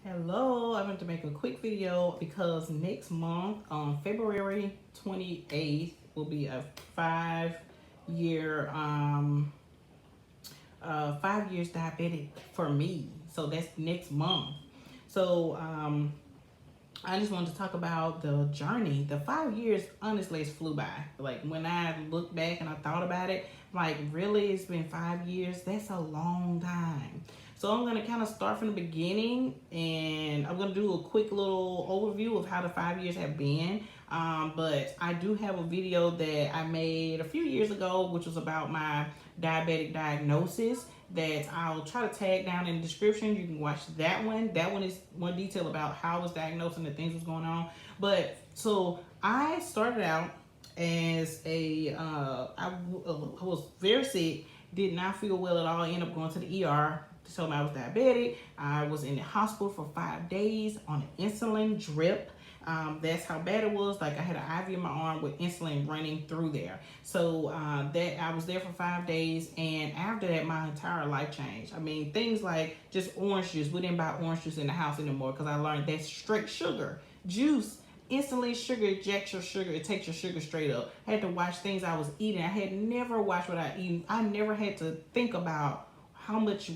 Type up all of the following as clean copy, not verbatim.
Hello, I want to make a quick video because next month on February 28th will be a 5 year 5 years diabetic for me. So that's next month. So I just wanted to talk about the journey. The 5 years honestly has flew by. Like when I look back and I thought about it, like really it's been 5 years. That's a long time. So I'm gonna kind of start from the beginning, and I'm gonna do a quick little overview of how the 5 years have been. But I do have a video that I made a few years ago, which was about my diabetic diagnosis, that I'll try to tag down in the description. You can watch that one. That one is more detail about how I was diagnosed and the things was going on. But so I started out as I was very sick, did not feel well at all. I ended up going to the ER. They told me I was diabetic. I was in the hospital for 5 days on an insulin drip. That's how bad it was. Like I had an IV in my arm with insulin running through there. So that I was there for 5 days, and after that, my entire life changed. I mean, things like just orange juice. We didn't buy orange juice in the house anymore because I learned that's straight sugar. Juice, instantly sugar ejects your sugar. It takes your sugar straight up. I had to watch things I was eating. I had never watched what I eat. I never had to think about how much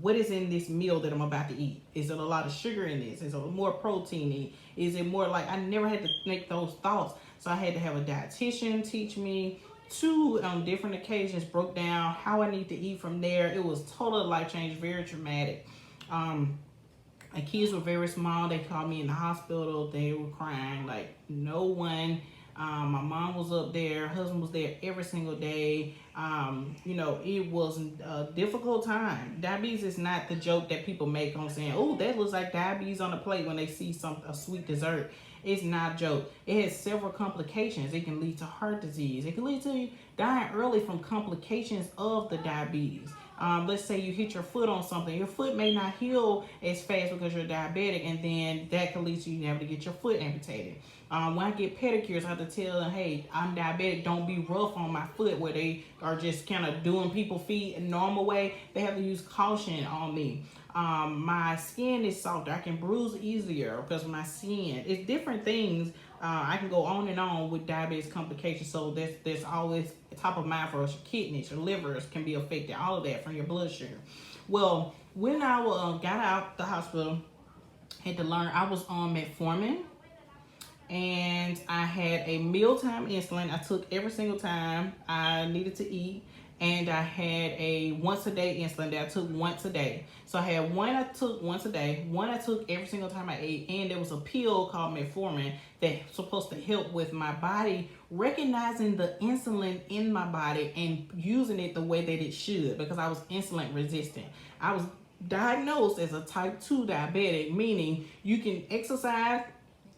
what is in this meal that I'm about to eat. Is it a lot of sugar in this? Is it more protein in? Is it more like, I never had to think those thoughts. So I had to have a dietitian teach me. Two different occasions broke down how I need to eat from there. It was total life change, very traumatic. My kids were very small. They called me in the hospital. They were crying like no one. My mom was up there. Husband was there every single day. It was a difficult time. Diabetes is not the joke that people make on saying, "Oh, that looks like diabetes on the plate" when they see a sweet dessert. It's not a joke. It has several complications. It can lead to heart disease. It can lead to you dying early from complications of the diabetes. Let's say you hit your foot on something. Your foot may not heal as fast because you're diabetic, and then that can lead to you never to get your foot amputated. When I get pedicures, I have to tell them, "Hey, I'm diabetic. Don't be rough on my foot," where they are just kind of doing people's feet in a normal way. They have to use caution on me. My skin is softer. I can bruise easier because of my skin. It's different things. I can go on and on with diabetes complications. So there's always top of mind for us. Your kidneys, your livers can be affected. All of that from your blood sugar. Well, when I got out the hospital, had to learn I was on metformin, and I had a mealtime insulin I took every single time I needed to eat, and I had a once a day insulin that I took once a day. So I had one I took once a day, one I took every single time I ate, and there was a pill called metformin that's supposed to help with my body recognizing the insulin in my body and using it the way that it should, because I was insulin resistant. I was diagnosed as a type 2 diabetic, meaning you can exercise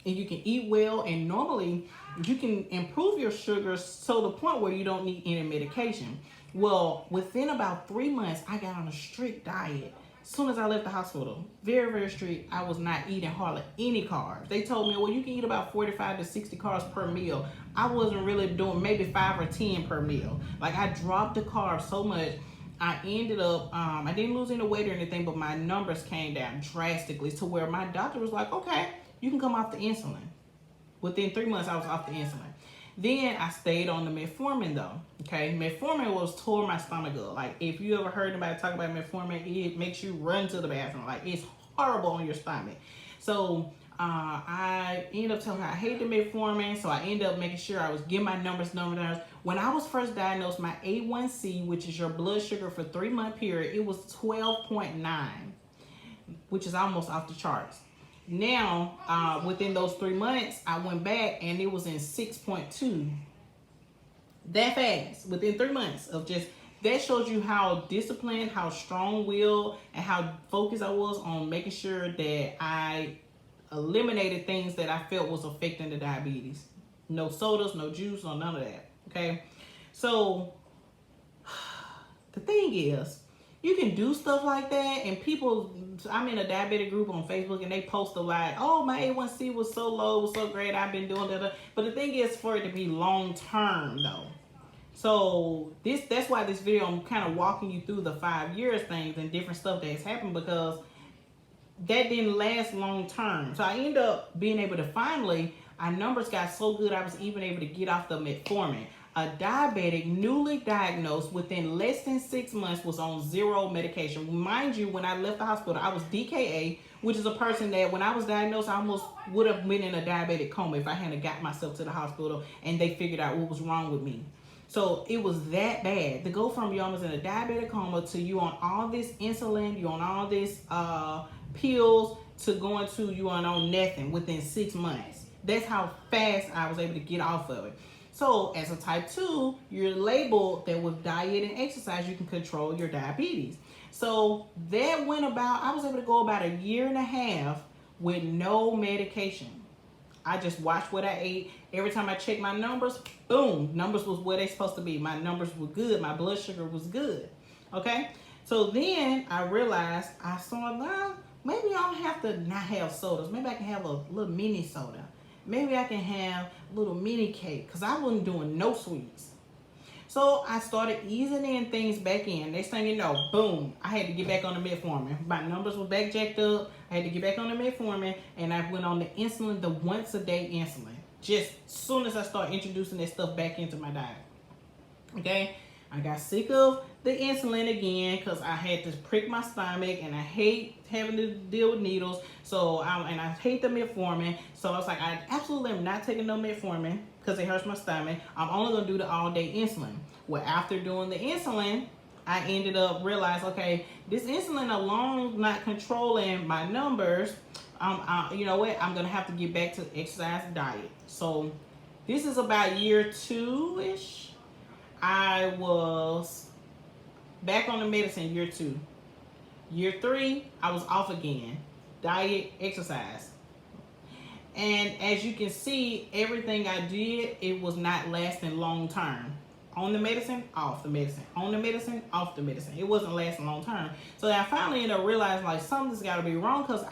and you can eat well, and normally you can improve your sugars to the point where you don't need any medication. Well, within about 3 months, I got on a strict diet. As soon as I left the hospital, very, very strict, I was not eating hardly any carbs. They told me, well, you can eat about 45 to 60 carbs per meal. I wasn't really doing maybe 5 or 10 per meal. Like, I dropped the carbs so much. I ended up, I didn't lose any weight or anything, but my numbers came down drastically to where my doctor was like, okay, you can come off the insulin. Within 3 months, I was off the insulin. Then I stayed on the metformin though. Okay, metformin was tore my stomach up. Like, if you ever heard anybody talk about metformin, it makes you run to the bathroom. Like, it's horrible on your stomach. So I ended up telling her I hate the metformin. So I ended up making sure I was getting my numbers. When I was first diagnosed, my A1C, which is your blood sugar for 3 month period, it was 12.9, which is almost off the charts. Now, within those 3 months, I went back and it was in 6.2. That fast, within 3 months of just, that shows you how disciplined, how strong-willed, and how focused I was on making sure that I eliminated things that I felt was affecting the diabetes. No sodas, no juice, no none of that, okay? So, the thing is, you can do stuff like that, and people, I'm in a diabetic group on Facebook, and they post a lot, oh, my A1C was so low, it was so great, I've been doing that. But the thing is for it to be long-term, though. So that's why this video, I'm kind of walking you through the 5 years things and different stuff that has happened, because that didn't last long term. So I ended up being able to finally, our numbers got so good I was even able to get off the metformin. A diabetic newly diagnosed within less than 6 months was on zero medication. Mind you, when I left the hospital, I was DKA, which is a person that when I was diagnosed, I almost would have been in a diabetic coma if I hadn't got myself to the hospital and they figured out what was wrong with me. So it was that bad to go from you almost in a diabetic coma to you on all this insulin, you on all this pills, to going to you on nothing within 6 months. That's how fast I was able to get off of it. So as a type 2, you're labeled that with diet and exercise, you can control your diabetes. So that went about, I was able to go about 1.5 years with no medication. I just watched what I ate. Every time I checked my numbers, boom, numbers was where they supposed to be. My numbers were good. My blood sugar was good. Okay? So then I realized, I saw, well, maybe I don't have to not have sodas. Maybe I can have a little mini soda. Maybe I can have a little mini cake, because I wasn't doing no sweets. So I started easing in things back in. Next thing you know, boom, I had to get back on the metformin. My numbers were back jacked up. I had to get back on the metformin, and I went on the insulin, the once a day insulin. Just as soon as I started introducing that stuff back into my diet. Okay? I got sick of the insulin again because I had to prick my stomach, and I hate having to deal with needles. So I hate the metformin. So I was like, I absolutely am not taking no metformin because it hurts my stomach. I'm only gonna do the all-day insulin. Well, after doing the insulin, I ended up realizing, okay, this insulin alone not controlling my numbers. You know what? I'm gonna have to get back to exercise diet. So this is about year 2-ish. I was back on the medicine year 2. Year 3, I was off again. Diet, exercise. And as you can see, everything I did, it was not lasting long term. On the medicine, off the medicine. On the medicine, off the medicine. It wasn't lasting long term. So I finally ended up realizing, like, something's got to be wrong, because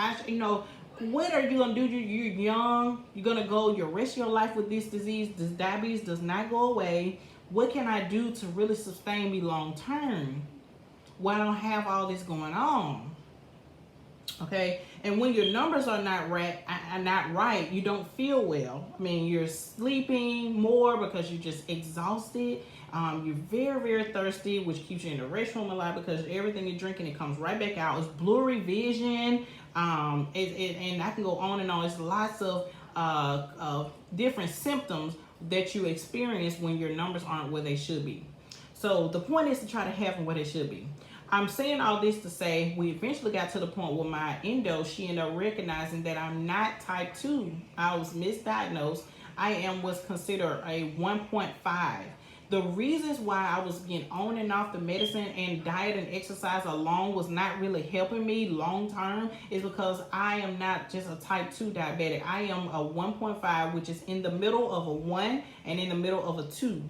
what are you going to do? You're young. You're going to go your rest of your life with this disease. This diabetes does not go away. What can I do to really sustain me long term while I don't have all this going on? Okay, and when your numbers are not right, you don't feel well. I mean, you're sleeping more because you're just exhausted. You're very, very thirsty, which keeps you in the restroom a lot because everything you're drinking, it comes right back out. It's blurry vision, and I can go on and on. It's lots of different symptoms that you experience when your numbers aren't where they should be. So the point is to try to have them where they should be. I'm saying all this to say we eventually got to the point where my endo, she ended up recognizing that I'm not type 2. I was misdiagnosed. I am what's considered a 1.5. The reasons why I was getting on and off the medicine and diet and exercise alone was not really helping me long term is because I am not just a type 2 diabetic. I am a 1.5, which is in the middle of a 1 and in the middle of a 2,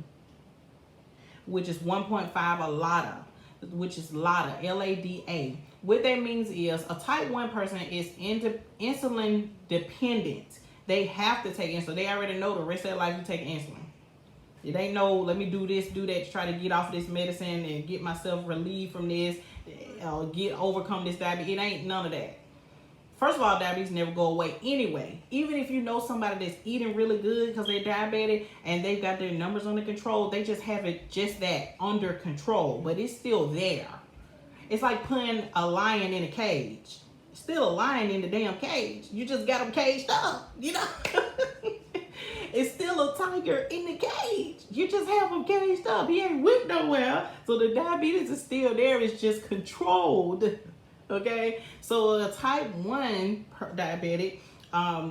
which is 1.5 a LADA, which is LADA, L-A-D-A. What that means is a type 1 person is insulin dependent. They have to take insulin. They already know the rest of their life you take insulin. It ain't no, let me do this, do that to try to get off this medicine and get myself relieved from this, overcome this diabetes. It ain't none of that. First of all, diabetes never go away anyway. Even if you know somebody that's eating really good because they're diabetic and they've got their numbers under control, they just have it just that under control, but it's still there. It's like putting a lion in a cage. Still a lion in the damn cage. You just got him caged up, you know? It's still a tiger in the cage. You just have him caged up. He ain't went nowhere. So the diabetes is still there. It's just controlled. Okay? So a type 1 diabetic,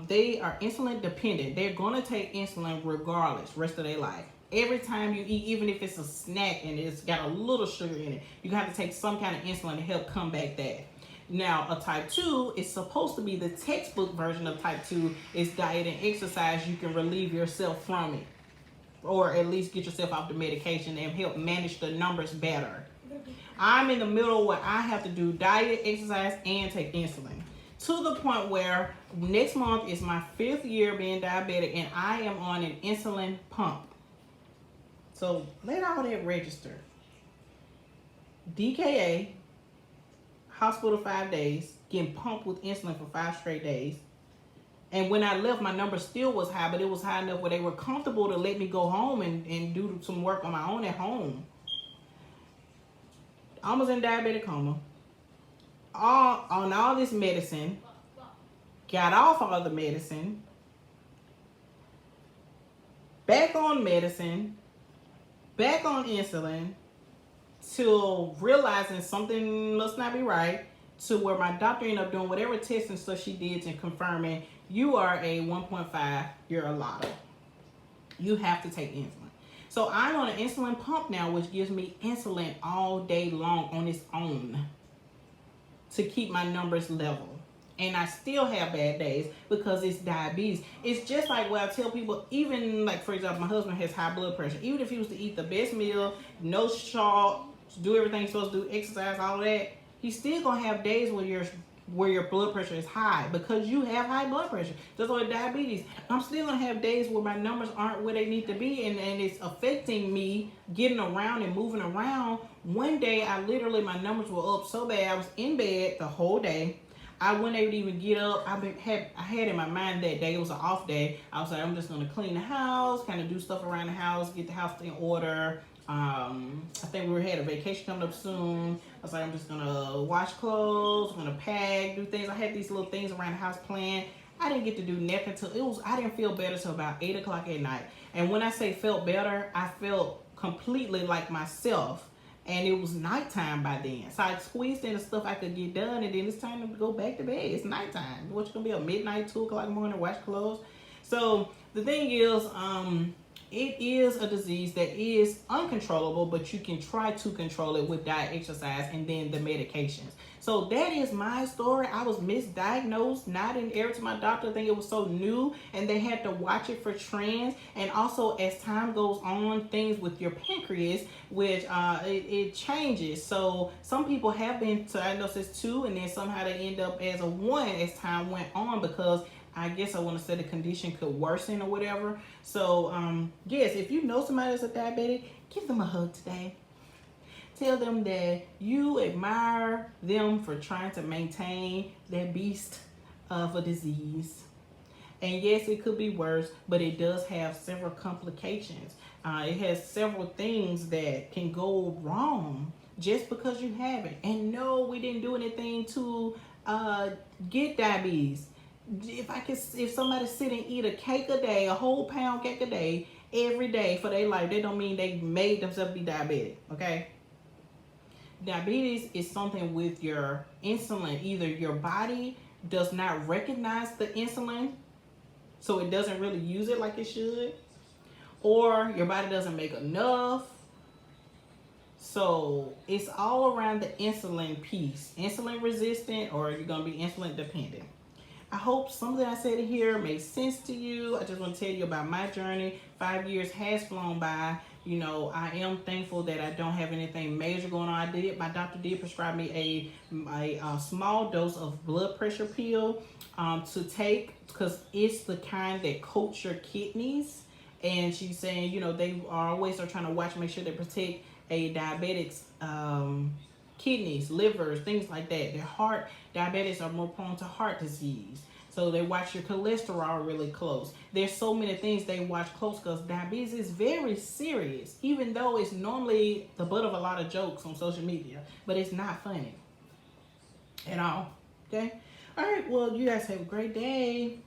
they are insulin dependent. They're going to take insulin regardless, rest of their life. Every time you eat, even if it's a snack and it's got a little sugar in it, you have to take some kind of insulin to help combat that. Now, a type 2 is supposed to be the textbook version of type 2 is diet and exercise. You can relieve yourself from it, or at least get yourself off the medication and help manage the numbers better. I'm in the middle where I have to do diet, exercise, and take insulin, to the point where next month is my 5th year being diabetic, and I am on an insulin pump. So let all that register. DKA, hospital 5 days, getting pumped with insulin for 5 straight days. And when I left, my number still was high, but it was high enough where they were comfortable to let me go home and do some work on my own at home. I was in diabetic coma. On all this medicine, got off all the medicine, back on medicine, back on insulin, till realizing something must not be right, to where my doctor ended up doing whatever testing stuff she did and confirming you are a 1.5, you're a lotto. You have to take insulin. So I'm on an insulin pump now, which gives me insulin all day long on its own to keep my numbers level. And I still have bad days because it's diabetes. It's just like what I tell people, even like, for example, my husband has high blood pressure. Even if he was to eat the best meal, no salt, do everything he's supposed to do, exercise, all of that, he's still gonna have days where your blood pressure is high because you have high blood pressure. Just like diabetes, I'm still gonna have days where my numbers aren't where they need to be, and it's affecting me getting around and moving around. One day, my numbers were up so bad, I was in bed the whole day. I wasn't able to even get up. I had in my mind that day, it was an off day. I was like, I'm just gonna clean the house, kind of do stuff around the house, get the house in order. I think we had a vacation coming up soon. I was like, I'm just gonna wash clothes, I'm gonna pack, do things. I had these little things around the house planned. I didn't get to do nothing until I didn't feel better till about 8 o'clock at night. And when I say felt better, I felt completely like myself. And it was nighttime by then. So I squeezed in the stuff I could get done, and then it's time to go back to bed. It's nighttime. What's gonna be a midnight, 2 o'clock in the morning, wash clothes? So the thing is, it is a disease that is uncontrollable, but you can try to control it with diet, exercise, and then the medications. So that is my story. I was misdiagnosed, not in error to my doctor. I think it was so new, and they had to watch it for trends. And also, as time goes on, things with your pancreas, which it changes. So some people have been diagnosed as 2, and then somehow they end up as a 1 as time went on, because I guess I want to say the condition could worsen or whatever. So, yes, if you know somebody that's a diabetic, give them a hug today. Tell them that you admire them for trying to maintain that beast of a disease. And yes, it could be worse, but it does have several complications. It has several things that can go wrong just because you have it. And no, we didn't do anything to get diabetes. If somebody sit and eat a cake a day, a whole pound cake a day, every day for their life, that don't mean they made themselves be diabetic, okay? Diabetes is something with your insulin. Either your body does not recognize the insulin, so it doesn't really use it like it should, or your body doesn't make enough. So it's all around the insulin piece. Insulin resistant, or you're going to be insulin dependent. I hope something I said here made sense to you. I just want to tell you about my journey. 5 years has flown by. You know, I am thankful that I don't have anything major going on. My doctor did prescribe me a small dose of blood pressure pill to take, because it's the kind that coats your kidneys. And she's saying, you know, they are trying to watch, make sure they protect a diabetic's kidneys, livers, things like that. Their heart, diabetics are more prone to heart disease. So they watch your cholesterol really close. There's so many things they watch close, because diabetes is very serious, even though it's normally the butt of a lot of jokes on social media, but it's not funny at all. Okay? All right, well, you guys have a great day.